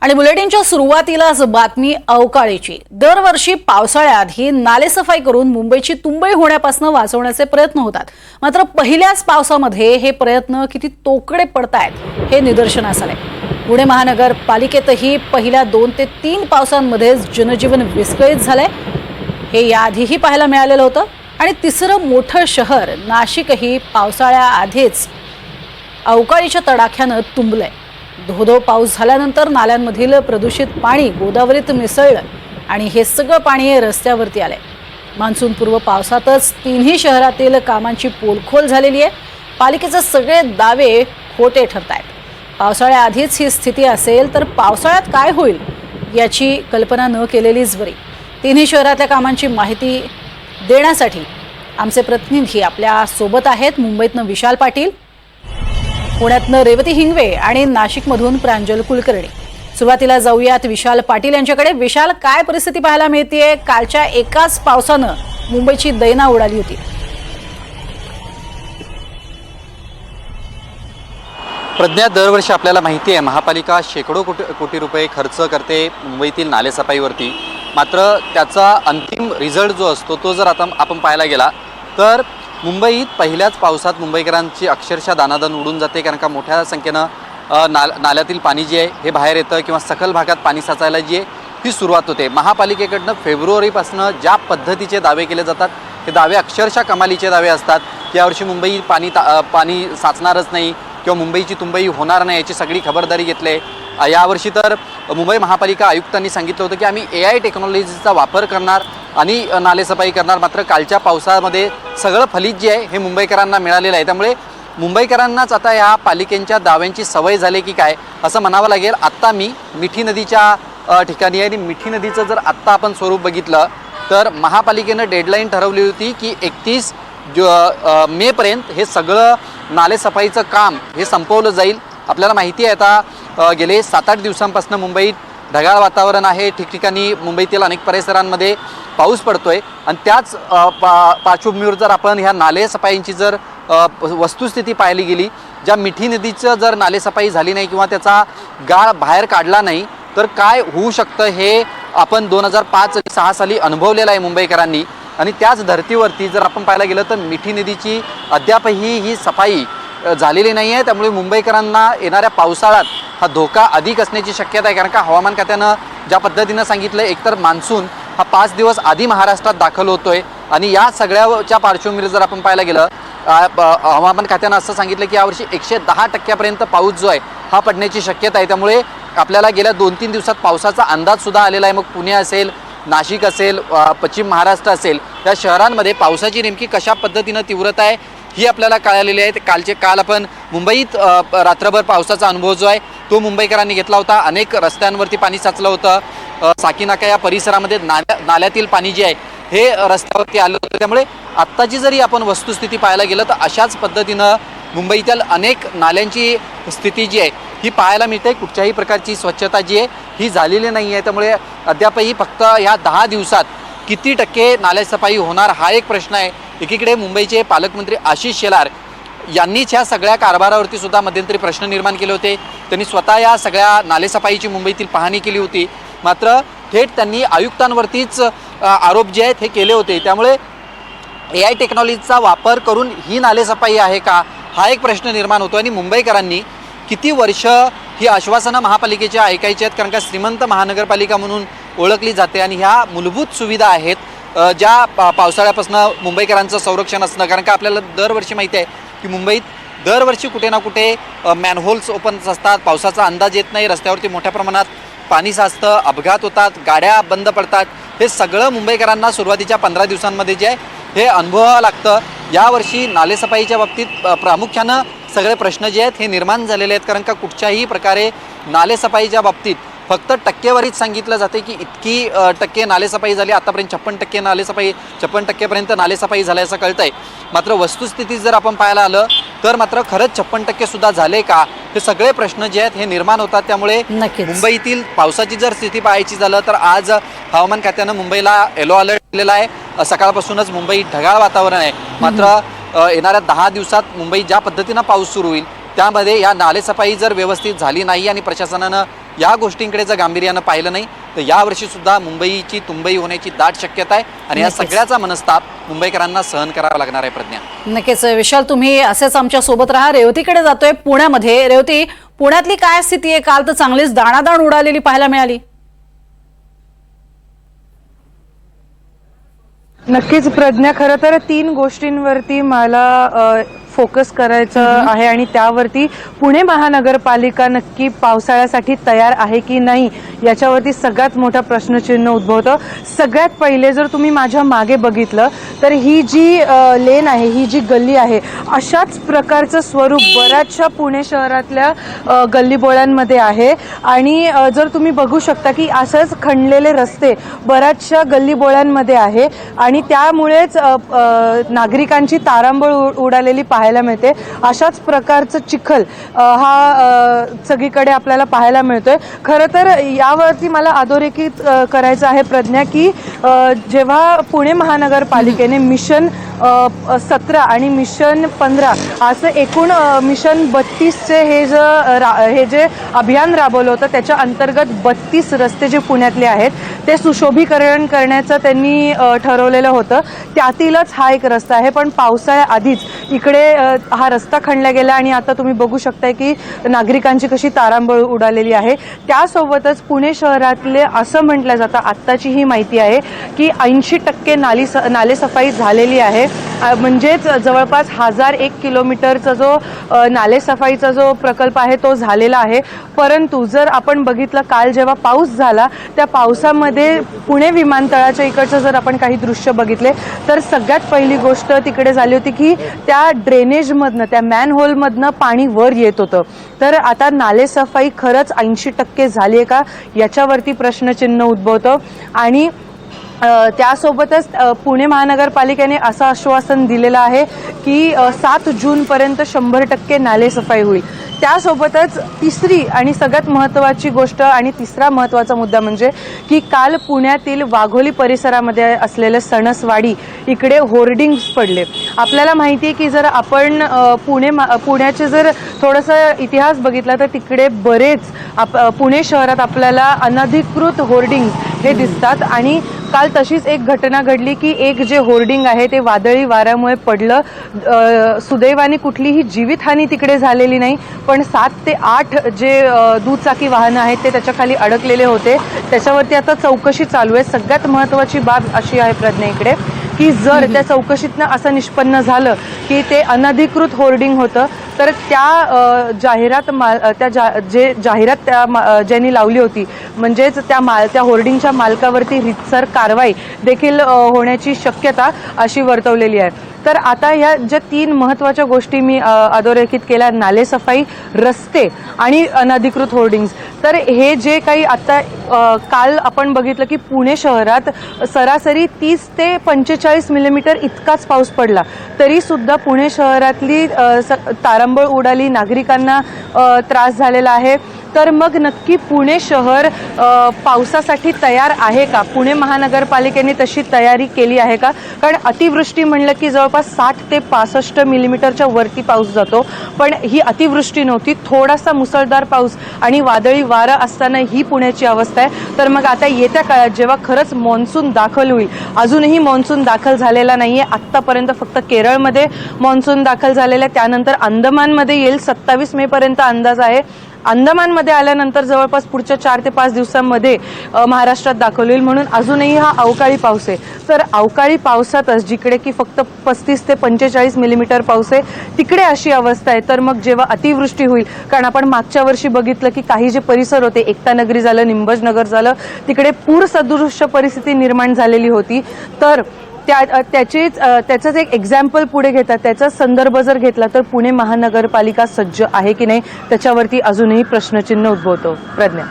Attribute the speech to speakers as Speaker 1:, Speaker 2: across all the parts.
Speaker 1: आणि बुलेटिनच्या सुरुवातीलाच बातमी अवकाळीची। दरवर्षी पावसाळ्यात ही नालेसफाई करून मुंबईची तुंबई होण्यापासून वाचवण्याचे प्रयत्न होतात। मात्र पहिल्याच पावसामध्ये हे प्रयत्न किती तोकडे पडतायत हे निदर्शनास आले। पुणे महानगरपालिकेतही पहिल्या 2 ते 3 पावसांमध्ये जनजीवन विस्कळीत झालंय। हे याआधीही पाहायला मिळालेलं होतं। आणि तिसरं मोठं शहर नाशिकही पावसाळ्याआधीच अवकाळीच्या तडाख्यानं तुंबलंय। धोधो पाऊस झाल्यानंतर नाल्यांमधील प्रदूषित पाणी गोदावरीत मिसळलं आणि हे सगळं पाणी रस्त्यावरती आलंय। मान्सूनपूर्व पावसातच तिन्ही शहरातील कामांची पोलखोल झालेली आहे। पालिकेचे सगळे दावे खोटे ठरतायत। पावसाळ्याआधीच ही स्थिती असेल तर पावसाळ्यात काय होईल याची कल्पना न केलेलीच बरी। तिन्ही शहरातल्या कामांची माहिती देण्यासाठी आमचे प्रतिनिधी आपल्या सोबत आहेत। मुंबईतनं विशाल पाटील, पुण्यातनं रेवती हिंगवे आणि नाशिकमधून प्रांजल कुलकर्णी। सुरुवातीला जाऊयात विशाल पाटील यांच्याकडे। विशाल, काय परिस्थिती पाहायला मिळतेय? कालच्या एकाच पावसानं मुंबईची दैना उडाली होती।
Speaker 2: प्रज्ञा, दरवर्षी आपल्याला माहिती आहे महापालिका शेकडो कोटी रुपये खर्च करते मुंबईतील नालेसफाईवरती। मात्र त्याचा अंतिम रिझल्ट जो असतो तो जर आता आपण पाहायला गेला तर मुंबईत पहिल्याच पावसात मुंबईकरांची अक्षरशः दानादान उडून जाते। कारण का मोठ्या संख्येनं नाल्यातील पाणी जे आहे हे बाहेर येतं किंवा सखल भागात पाणी साचायला जी आहे ही सुरुवात होते। महापालिकेकडनं फेब्रुवारीपासून ज्या पद्धतीचे दावे केले जातात ते दावे अक्षरशः कमालीचे दावे असतात। यावर्षी मुंबई पाणी साचणारच नाही किंवा मुंबईची तुंबई होणार नाही याची सगळी खबरदारी घेतली। यावर्षी तर मुंबई महापालिका आयुक्तांनी सांगितलं होतं की आम्ही AI टेक्नॉलॉजीचा वापर करणार आणि नालेसफाई करणार। मात्र कालच्या पावसामध्ये सगळं फलित जे आहे हे मुंबईकरांना मिळालेलं आहे। त्यामुळे मुंबईकरांनाच आता या पालिकेच्या दाव्यांची सवय झाली की काय असं म्हणावं लागेल। आत्ता मी मिठी नदीच्या ठिकाणी आहे आणि मिठी नदीचं जर आत्ता आपण स्वरूप बघितलं तर महापालिकेनं डेडलाईन ठरवली होती की 31 मेपर्यंत हे सगळं नालेसफाईचं काम हे संपवलं जाईल। आपल्याला माहिती आहे आता गेले 7-8 दिवसांपासून मुंबईत ढगाळ वातावरण आहे। ठिकठिकाणी मुंबईतील अनेक परिसरांमध्ये पाऊस पडतोय आणि त्याच पार्श्वभूमीवर जर आपण ह्या नालेसफाईंची जर वस्तुस्थिती पाहिली गेली, ज्या मिठी नदीचं जर नालेसफाई झाली नाही किंवा त्याचा गाळ बाहेर काढला नाही तर काय होऊ शकतं हे आपण 2005-6 साली अनुभवलेलं आहे मुंबईकरांनी। आणि त्याच धर्तीवरती जर आपण पाहायला गेलं तर मिठी नदीची अद्यापही ही सफाई झालेली नाही आहे। त्यामुळे मुंबईकरांना येणाऱ्या पावसाळ्यात हा धोका अधिक असण्याची शक्यता आहे। कारण का हवामान खात्यानं ज्या पद्धतीनं सांगितलं एकतर मान्सून हा 5 दिवस आधी महाराष्ट्रात दाखल होतोय आणि या सगळ्याच्या पार्श्वभूमीवर जर आपण पाहायला गेलं हवामान खात्यानं असं सांगितलं की यावर्षी 110% पाऊस जो आहे हा पडण्याची शक्यता आहे। त्यामुळे आपल्याला गेल्या 2-3 दिवसात पावसाचा अंदाजसुद्धा आलेला आहे। मग पुणे असेल, नाशिक असेल, पश्चिम महाराष्ट्र असेल, या शहरांमध्ये पावसाची नेमकी कशा पद्धतीनं तीव्रता आहे ही आपल्याला कळालेली आहे। काल आपण मुंबईत रात्रभर पावसाचा अनुभव जो आहे तो मुंबईकरांनी घेतला होता। अनेक रस्त्यांवरती पाणी साचलं होतं। साकीनाका या परिसरामध्ये नाल्यातील पाणी जे आहे हे रस्त्यावरती आलं होतं। त्यामुळे आत्ताची जरी आपण वस्तुस्थिती पाहायला गेलं तर अशाच पद्धतीनं मुंबईतील अनेक नाल्यांची स्थिती जी आहे ही पाहायला मिळते। कुठच्याही प्रकारची स्वच्छता जी आहे ही झालेली नाही आहे। त्यामुळे अद्यापही फक्त ह्या 10 दिवसात किती टक्के नालेसफाई होणार हा एक प्रश्न आहे। एकीकडे मुंबईचे पालकमंत्री आशिष शेलार यांनीच ह्या सगळ्या कारभारावरती सुद्धा मध्यंतरी प्रश्न निर्माण केले होते। त्यांनी स्वतः या सगळ्या नालेसफाईची मुंबईतील पाहणी केली होती। मात्र थेट त्यांनी आयुक्तांवरतीच आरोप जे आहेत हे केले होते। त्यामुळे AI टेक्नॉलॉजीचा वापर करून ही नालेसफाई आहे का हा एक प्रश्न निर्माण होतो। आणि मुंबईकरांनी किती वर्ष ही आश्वासनं महापालिकेची ऐकायची आहेत? कारण का श्रीमंत महानगरपालिका म्हणून ओळखली जाते आणि ह्या मूलभूत सुविधा आहेत ज्या पावसाळ्यापासून मुंबईकरांचं संरक्षण असणं। कारण का आपल्याला दरवर्षी माहिती आहे की मुंबईत दरवर्षी कुठे ना कुठे मॅनहोल्स ओपन असतात, पावसाचा अंदाज येत नाही, रस्त्यावरती मोठ्या प्रमाणात पाणी साचतं, अपघात होतात, गाड्या बंद पडतात। हे सगळं मुंबईकरांना सुरुवातीच्या 15 दिवसांमध्ये जे आहे हे अनुभवावं लागतं। यावर्षी नालेसफाईच्या बाबतीत प्रामुख्यानं सगळे प्रश्न जे आहेत हे निर्माण झालेले आहेत। कारण का कुठच्याही प्रकारे नालेसफाईच्या बाबतीत फक्त टक्केवारीच सांगितलं जाते की इतकी टक्के नालेसफाई झाली, आतापर्यंत 56% नालेसफाई झाली असं कळतंय। मात्र वस्तुस्थिती जर आपण पाहायला आलं तर मात्र खरंच 56% सुद्धा झाले का हे सगळे प्रश्न जे आहेत हे निर्माण होतात। त्यामुळे मुंबईतील पावसाची जर स्थिती पाहायची झालं तर आज हवामान खात्यानं मुंबईला येलो अलर्ट दिलेला आहे। सकाळपासूनच मुंबईत ढगाळ वातावरण आहे। मात्र येणाऱ्या 10 दिवसात मुंबईत ज्या पद्धतीनं पाऊस सुरू होईल त्यामध्ये या नालेसफाई जर व्यवस्थित झाली नाही आणि प्रशासनानं या गोष्टींकडे जर गांभीर्यानं पाहिलं नाही तर यावर्षी सुद्धा मुंबईची तुंबई होण्याची दाट शक्यता आहे आणि या सगळ्याचा मनस्ताप मुंबईकरांना सहन करावा लागणार आहे. प्रज्ञा,
Speaker 1: नक्कीच विशाल, तुम्ही असेच आमच्या सोबत राहा. रेवतीकडे जातोय पुण्यामध्ये. रेवती, पुण्यातली काय स्थिती आहे? काल तर चांगलीच दाणादाण उडालेली पाहायला मिळाली.
Speaker 3: नक्कीच प्रज्ञा, खरं तर 3 गोष्टींवरती मला फोकस करायचं आहे आणि त्यावरती पुणे महानगरपालिका नक्की पावसाळ्यासाठी तयार आहे की नाही याच्यावरती सगळ्यात मोठा प्रश्नचिन्ह उद्भवतं. सगळ्यात पहिले जर तुम्ही माझ्या मागे बघितलं तर ही जी लेन आहे, ही जी गल्ली आहे, अशाच प्रकारचं स्वरूप बऱ्याचशा पुणे शहरातल्या गल्लीबोळ्यांमध्ये आहे. आणि जर तुम्ही बघू शकता की असंच खणलेले रस्ते बऱ्याचशा गल्लीबोळ्यांमध्ये आहे आणि त्यामुळेच नागरिकांची तारांबळ उडालेली पाहायला मिळते. अशाच प्रकारचं चिखल हा सगळीकडे आपल्याला पाहायला मिळतोय. खरं तर यावरती मला अधोरेखित करायचं आहे प्रज्ञा की जेव्हा पुणे महानगरपालिकेने मिशन 17 आणि मिशन 15 असं एकूण मिशन 32चे हे जे अभियान राबवलं होतं त्याच्या अंतर्गत 32 रस्ते जे पुण्यातले आहेत ते सुशोभीकरण करण्याचं त्यांनी ठरवलेलं होतं. त्यातीलच हा एक रस्ता आहे. पण पावसाळ्याआधीच इकडे हा रस्ता खणला गेला आणि आता तुम्ही बघू शकताय की नागरिकांची कशी तारांबळ उडालेली आहे. त्यासोबतच पुणे शहरातले असं म्हटलं जातं, आत्ताची ही माहिती आहे की 80% नालेसफाई झालेली आहे. म्हणजेच जवळपास 1001 किलोमीटरचा जो नालेसफाईचा जो प्रकल्प आहे तो झालेला आहे. परंतु जर आपण बघितलं काल जेव्हा पाऊस झाला त्या पावसामध्ये पुणे विमानतळाच्या इकडचं जर आपण काही दृश्य बघितले तर सगळ्यात पहिली गोष्ट तिकडे झाली होती की त्या ड्रेनेजमधनं, त्या मॅनहोलमधनं पाणी वर येत होतं. तर आता नालेसफाई खरंच 80% झाली आहे का याच्यावरती प्रश्नचिन्ह उद्भवतं. आणि त्यासोबतच पुणे महानगरपालिकेने असं आश्वासन दिलेलं आहे की 7 जूनपर्यंत 100% नालेसफाई होईल. त्यासोबतच तिसरी आणि सगळ्यात महत्त्वाची गोष्ट आणि तिसरा महत्त्वाचा मुद्दा म्हणजे की काल पुण्यातील वाघोली परिसरामध्ये असलेलं सणसवाडी इकडे होर्डिंग्स पडले. आपल्याला माहिती आहे की जर आपण पुण्याचे जर थोडंसं इतिहास बघितला तर तिकडे बरेच पुणे शहरात आपल्याला अनधिकृत होर्डिंग्स हे दिसतात. आणि काल तशीच एक घटना घडली की एक जे होर्डिंग आहे ते वादळी वाऱ्यामुळे पडलं. सुदैवाने कुठलीही जीवितहानी तिकडे झालेली नाही, पण 7 ते 8 जे दुचाकी वाहनं आहेत ते त्याच्या खाली अडकलेले होते. त्याच्यावरती आता चौकशी चालू आहे. सगळ्यात महत्त्वाची बाब अशी आहे प्रज्ञा इकडे की जर त्या चौकशीतनं असं निष्पन्न झालं की ते अनधिकृत होर्डिंग होतं तर त्या जाहिरात ज्यांनी लावली होती म्हणजेच त्या होर्डिंगच्या मालकावरती रितसर कारवाई देखील होण्याची शक्यता अशी वर्तवलेली आहे. तर आता ह्या ज्या 3 महत्त्वाच्या गोष्टी मी अधोरेखित केल्या, नालेसफाई, रस्ते आणि अनधिकृत होर्डिंग्स, तर हे जे काही आता काल आपण बघितलं की पुणे शहरात सरासरी 30 ते 45 मिलीमीटर इतकाच पाऊस पडला. तरीसुद्धा पुणे शहरातली तारांबळ उडाली, नागरिकांना त्रास झालेला आहे. तर मग नक्की पुणे शहर पावसासाठी तयार आहे का? पुणे महानगरपालिकेने तशी तयारी केली आहे का? कारण अतिवृष्टी म्हणलं की जवळपास 60 ते 65 मिलीमीटरच्या वरती पाऊस जातो. पण ही अतिवृष्टी नव्हती, थोडासा मुसळधार पाऊस आणि वादळी वारा असताना ही पुण्याची अवस्था आहे. तर मग आता येत्या काळात जेव्हा खरंच मॉन्सून दाखल होईल, अजूनही मॉन्सून दाखल झालेला नाहीये. आत्तापर्यंत फक्त केरळमध्ये मॉन्सून दाखल झालेला आहे, त्यानंतर अंदमानमध्ये येईल. 27 मे पर्यंत अंदाज आहे. अंदमानमध्ये आल्यानंतर जवळपास पुढच्या 4 ते 5 दिवसांमध्ये महाराष्ट्रात दाखल होईल. म्हणून अजूनही हा अवकाळी पाऊस आहे. तर अवकाळी पावसातच जिकडे की फक्त 35 ते 45 मिलीमीटर पाऊस आहे तिकडे अशी अवस्था आहे. तर मग जेव्हा अतिवृष्टी होईल, कारण आपण मागच्या वर्षी बघितलं की काही जे परिसर होते, एकता नगरी झालं, निंबज नगर झालं, तिकडे पूर सदृश्य परिस्थिती निर्माण झालेली होती. तर त्याचंच एक एक्झाम्पल पुढे घेतात, त्याचा संदर्भ जर घेतला तर पुणे महानगरपालिका सज्ज आहे की नाही त्याच्यावरती अजूनही प्रश्नचिन्ह उद्भवतो. प्रज्ञा,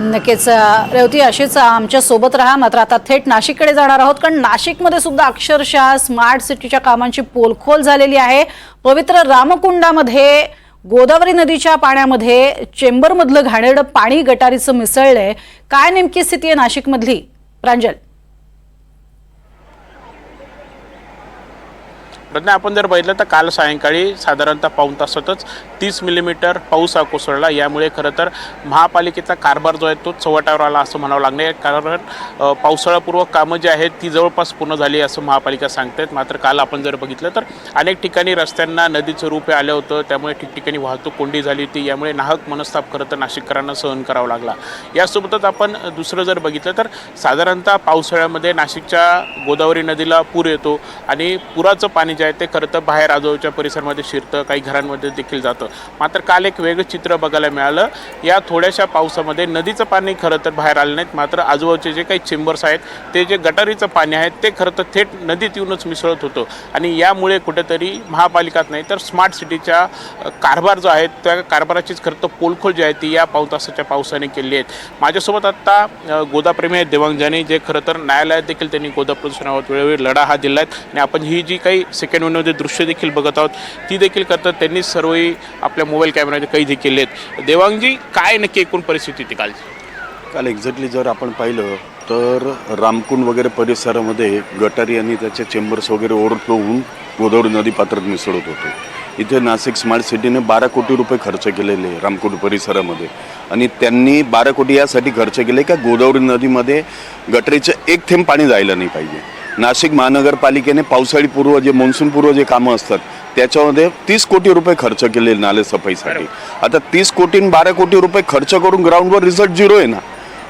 Speaker 1: नक्कीच रेवती अशीच आमच्या सोबत राहा. मात्र आता थेट नाशिककडे जाणार आहोत, कारण नाशिकमध्ये सुद्धा अक्षरशः स्मार्ट सिटीच्या कामांची पोलखोल झालेली आहे. पवित्र रामकुंडामध्ये गोदावरी नदीच्या पाण्यामध्ये चेंबरमधलं घाणेरडं पाणी गटारीचं मिसळलंय. काय नेमकी स्थिती आहे नाशिकमधली, प्रांजल?
Speaker 4: प्रज्ञा, आपण जर बघितलं तर काल सायंकाळी साधारणतः पाऊण तासातच 30 मिलीमीटर पाऊस हा कोसळला. यामुळे खरं तर महापालिकेचा कारभार जो आहे तो चव्हाट्यावर आला असं म्हणावं लागणार, कारण पावसाळ्यापूर्व कामं जी आहेत ती जवळपास पूर्ण झाली असं महापालिका सांगतात. मात्र काल आपण जर बघितलं तर अनेक ठिकाणी रस्त्यांना नदीचं रूप आलं होतं, त्यामुळे ठिकठिकाणी वाहतूक कोंडी झाली होती. यामुळे नाहक मनस्ताप खरं तर नाशिककरांना सहन करावा लागला. यासोबतच आपण दुसरं जर बघितलं तर साधारणतः पावसाळ्यामध्ये नाशिकच्या गोदावरी नदीला पूर येतो आणि पुराचं पाणी जे आहे ते खरं तर बाहेर आजूबाजूच्या परिसरामध्ये शिरतं, काही घरांमध्ये देखील जातं. मात्र काल एक वेगळं चित्र बघायला मिळालं. या थोड्याशा पावसामध्ये नदीचं पाणी खरं तर बाहेर आलं नाहीत, मात्र आजूबाजूचे जे काही चेंबर्स आहेत ते जे गटारीचं पाणी आहे ते खरं तर थेट नदीत येऊनच मिसळत होतं. आणि यामुळे कुठेतरी महापालिकाच नाही तर स्मार्ट सिटीच्या कारभार जो आहे त्या कारभाराचीच खरं तर पोलखोल जी आहे ती या पाऊण तासाच्या पावसाने केली आहेत. माझ्यासोबत आत्ता गोदाप्रेमी आहेत देवांग जानी, जे खरं तर न्यायालयात देखील त्यांनी गोदा प्रदूषणावर वेळोवेळी लढा हा दिला आहे. आणि आपण ही जी काही सेकंड विंडोमध्ये दृश्य देखील बघत आहोत ती देखील करतात त्यांनी सर्व आपल्या मोबाईल कॅमेराचे कैदी केले आहेत. देवांगजी, काय नक्की एकूण परिस्थिती होती
Speaker 5: काल एक्झॅक्टली जर आपण पाहिलं तर रामकुंड वगैरे परिसरामध्ये गटारी आणि त्याचे चेंबर्स वगैरे ओव्हरफ्लो होऊन गोदावरी नदी पात्रात मिसळत होते. इथे नाशिक स्मार्ट सिटीने 12 कोटी रुपये खर्च केलेले रामकुंड परिसरामध्ये, आणि त्यांनी 12 कोटी यासाठी खर्च केले का गोदावरी नदीमध्ये गटरीचं एक थेंब पाणी जायला नाही पाहिजे. नाशिक महानगरपालिकेने पावसाळी पूर्व जे मान्सून पूर्व जे कामं असतात त्याच्यामध्ये 30 कोटी रुपये खर्च केले नाले सफाईसाठी. आता 30 कोटी आणि 12 कोटी रुपये खर्च करून ग्राउंडवर रिझल्ट 0 आहे ना.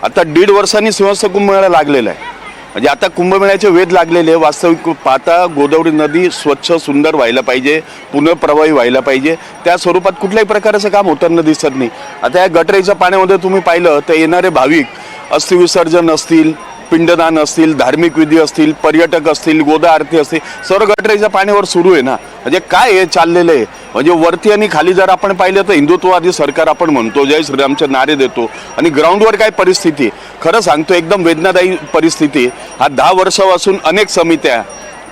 Speaker 5: आता 1.5 वर्षांनी सिंहस्थ कुंभमेळा लागलेला आहे, म्हणजे आता कुंभमेळ्याचे वेध लागलेले. वास्तविक पाहता गोदावरी नदी स्वच्छ सुंदर व्हायला पाहिजे, पुनर्प्रवाही व्हायला पाहिजे, त्या स्वरूपात कुठल्याही प्रकारचं काम होताना दिसत नाही. आता या गटरीच्या पाण्यामध्ये तुम्ही पाहिलं तर येणारे भाविक अस्थिविसर्जन असतील, पिंडदान असतील, धार्मिक विधी असतील, पर्यटक असतील, गोदा आरती असतील, सर्व गटरीच्या पाण्यावर सुरू आहे ना. म्हणजे काय हे चाललेलं आहे, म्हणजे वरती आणि खाली जर आपण पाहिलं तर हिंदुत्ववादी सरकार आपण म्हणतो, जय श्रीरामचे नारे देतो, आणि ग्राउंडवर काय परिस्थिती खरं सांगतो एकदम वेदनादायी परिस्थिती. हा 10 वर्षापासून अनेक समित्या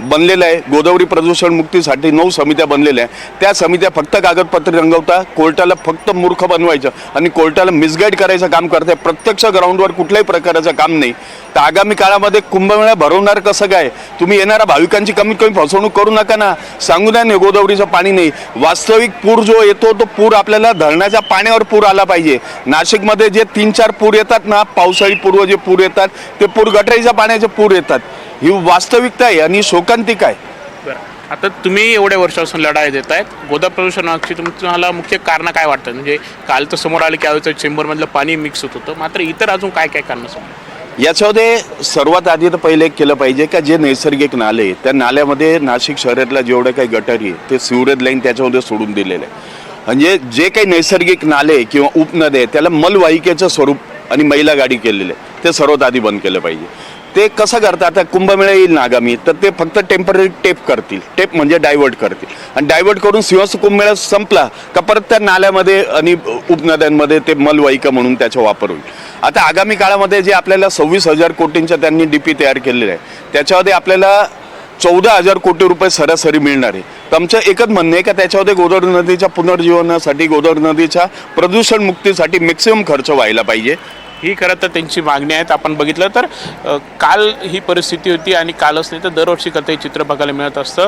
Speaker 5: बनलेल्या आहे. गोदावरी प्रदूषण मुक्तीसाठी 9 समित्या बनलेल्या आहे. त्या समित्या फक्त कागदपत्र रंगवता, कोर्टाला फक्त मूर्ख बनवायचं आणि कोर्टाला मिसगाईड करायचं काम करते. प्रत्यक्ष ग्राउंडवर कुठल्याही प्रकारचं काम नाही. तर आगामी काळामध्ये कुंभमेळा भरवणार कसं काय? तुम्ही येणाऱ्या भाविकांची कमीत कमी फसवणूक करू नका ना. सांगू द्या ना गोदावरीचं पाणी नाही. वास्तविक पूर जो येतो तो पूर आपल्याला धरणाच्या पाण्यावर पूर आला पाहिजे. नाशिकमध्ये जे 3-4 पूर येतात ना, पावसाळी पूर्व जे पूर येतात ते पूर गटरीच्या पाण्याचे पूर येतात. ही वास्तविकता आहे आणि शोकांतिक आहे.
Speaker 4: बरं, आता तुम्ही एवढ्या वर्षापासून लढाई देत आहेत गोदा प्रदूषणाची, तुम्हाला मुख्य कारण काय वाटतं? म्हणजे काल तर समोर आलं की आजचं चेंबरमधलं पाणी मिक्स होत होतं, मात्र इतर अजून काय काय कारणं समोर?
Speaker 5: याच्यामध्ये सर्वात आधी तर पहिले एक केलं पाहिजे का जे नैसर्गिक नाले, त्या नाल्यामध्ये नाशिक शहरातल्या जेवढ्या काही गटारी आहे ते सिवरेज लाईन त्याच्यामध्ये सोडून दिलेलं आहे. म्हणजे जे काही नैसर्गिक नाले किंवा उपनद्या त्याला मलवाहिकेचं स्वरूप आणि मैला गाडी केलेलं आहे ते सर्वात आधी बंद केलं पाहिजे. ते कसं करतात, आता कुंभमेळा येईल ना आगामी, तर ते फक्त टेम्पररी टेप करतील. टेप म्हणजे डायव्हर्ट करतील, आणि डायव्हर्ट करून सिंहस्थ कुंभमेळा संपला का परत त्या नाल्यामध्ये आणि उपनद्यांमध्ये ते मलवाहिका म्हणून त्याचा वापर होईल. आता आगामी काळामध्ये जे आपल्याला 26,000 कोटींच्या त्यांनी DP तयार केलेलं आहे त्याच्यामध्ये आपल्याला 14,000 कोटी रुपये सरासरी मिळणार आहे. तर आमचं एकच म्हणणं आहे का त्याच्यामध्ये गोदावरी नदीच्या पुनर्जीवनासाठी, गोदावरी नदीच्या प्रदूषण मुक्तीसाठी मॅक्सिमम खर्च व्हायला पाहिजे.
Speaker 4: ही खरं तर त्यांची मागणी आहे. आपण बघितलं तर काल ही परिस्थिती होती आणि कालच नाही तर दरवर्षी करता हे चित्र बघायला मिळत असतं.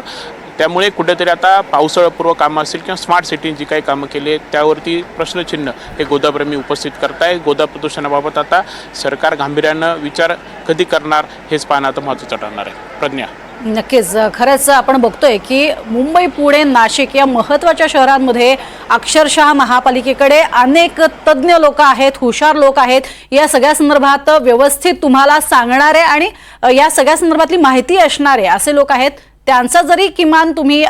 Speaker 4: त्यामुळे कुठेतरी आता पावसाळ्यापूर्व कामं असतील किंवा स्मार्ट सिटी जी काही कामं केली आहेत त्यावरती प्रश्नचिन्ह हे गोदाप्रेमी उपस्थित करताय. गोदा प्रदूषणाबाबत आता सरकार गांभीर्यानं विचार कधी करणार हेच पाहणं आता महत्त्वाचं ठरणार आहे. प्रज्ञा,
Speaker 1: नक्कीच खरंच आपण बघतोय की मुंबई, पुणे, नाशिक या महत्त्वाच्या शहरांमध्ये अक्षरशः महापालिकेकडे अनेक तज्ज्ञ लोक आहेत, हुशार लोक आहेत, या सगळ्या संदर्भात व्यवस्थित तुम्हाला सांगणारे आणि या सगळ्या संदर्भातली माहिती असणारे असे लोक आहेत. त्यांचा जरी किमान तुम्ही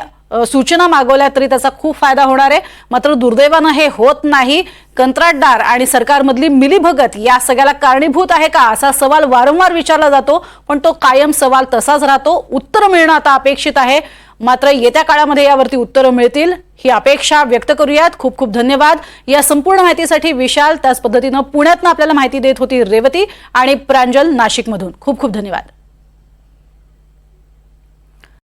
Speaker 1: सूचना मागवल्या तरी त्याचा खूप फायदा होणार आहे. मात्र दुर्दैवानं हे होत नाही. कंत्राटदार आणि सरकारमधली मिलीभगत या सगळ्याला कारणीभूत आहे का असा सवाल वारंवार विचारला जातो, पण तो कायम सवाल तसाच राहतो. उत्तर मिळणं आता अपेक्षित आहे. मात्र येत्या काळामध्ये यावरती उत्तरं मिळतील ही अपेक्षा व्यक्त करूयात. खूप खूप धन्यवाद या संपूर्ण माहितीसाठी विशाल. त्याच पद्धतीनं पुण्यातनं आपल्याला माहिती देत होती रेवती आणि प्रांजल नाशिकमधून. खूप खूप धन्यवाद.